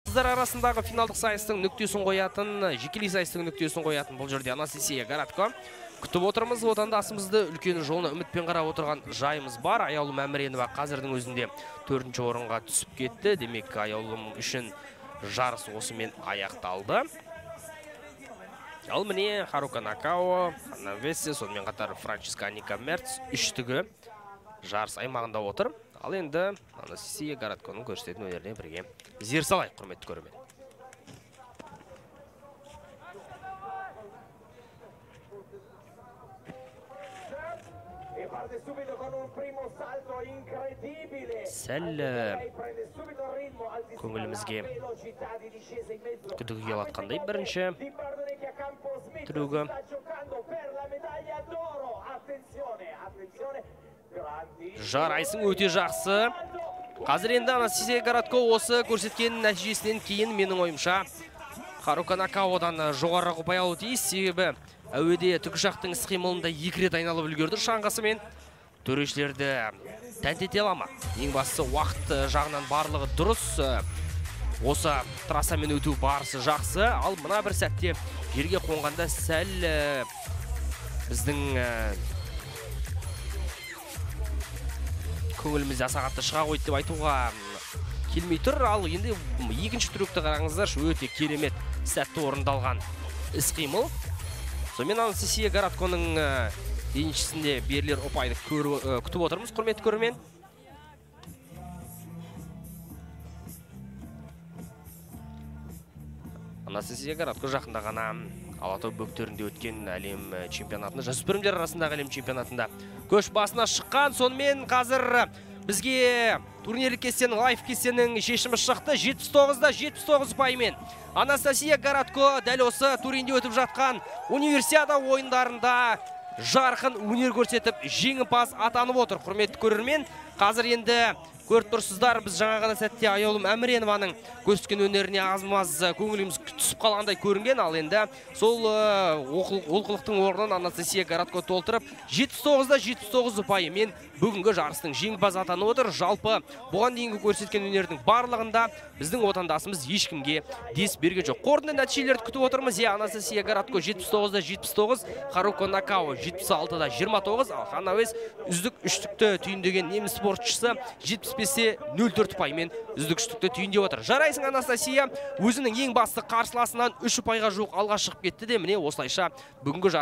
Қыздар арасындағы финалдық сайыстың нүктесін қоятын, жекелей сайыстың нүктесін қоятын бұл жерде Анастасия Городко. Күтіп отырмыз, отандасымызды үлкен жолына үмітпен қарап отырған жайымыз бар. Аяулым Әміренова қазірдің өзінде 4-ші орынға түсіп кетті. Демек, Аяулым үшін жарыс осымен аяқталды. Ал міне Харука Накао, Ханна Вессе, сонымен қатар Франческа Аника Мерц үштігі жарыс аймағында отыр. Ал енді Анастасия Городконың көрсететін өнеріне бірге зер салайық, құрметті көрермен. Сәл көңілімізге күдігі келатқандай бірінші түрігі. Жарайсың өте жақсы. Қазір енді Анастасия Городко осы көрсеткен нәтижесінен кейін менің ойымша Харука Накаодан жоғарырақ ұпай алуы тиіс. Себебі әуеде тікұшақтың іс-қимылында 2 рет айналып үлгерді шаңғысымен. Төрешілерді тәнтете ала ма? Ең бастысы уақыт жағынан барлығы дұрыс. Осы трассамен өту барысы жақсы. Ал мына бір сәтте жерге қонғанда сәл біздің көңілімізде асағатты шыға қойды деп айтуға келмей тұр. Ал енді екінші түректі қараңыздар, өте керемет сәтті орындалған іс-қимыл. Сонымен Анастасия Городконың еншісінде берілер ұпайды күтіп отырмыз, құрметті көрермен. Анастасия Городко жақында ғана Алатау бөктерінде өткен әлем чемпионатында, жасөспірімдер арасындағы әлем чемпионатында көш басына шыққан. Сонымен қазір бізге турнирлік кестенің, лайф кестенің шешімі шықты. 79-да 79 ұпаймен Анастасия Городко дәл осы турнирде өтіп жатқан универсиада ойындарында жарқын өнер көрсетіп, жеңімпаз атанып отыр, құрметті көрермен. Қазір енді көріп тұрсыздар, біз жаңа ғана сәтте Аяулым Әміренованың көрсеткен өнеріне аз-маз көңіліміз түсіп қалғандай көрінген. Ал енді сол олқылықтың орнын Анастасия Городко толтырып, 79-да 79 ұпайымен бүгінгі жарыстың жеңімпаз атанып отыр. Жалпы бұған дейінгі көрсеткен өнердің барлығында біздің отандасымыз ешкімге дес берген жоқ. Қорытынды нәтижелерді күтіп отырмыз. Анастасия Городко 79-да 79, Харука Накао 76-да 29, ал Ханна Весс үздік үштікті түйіндеген неміс спортшысы 75-те 04 ұпаймен үздік үштікті түйінде отыр. Жарайсың Анастасия, өзінің ең басты қарсыласынан 3 ұпайға жуық алға шығып кетті де, міне осылайша бүгінгі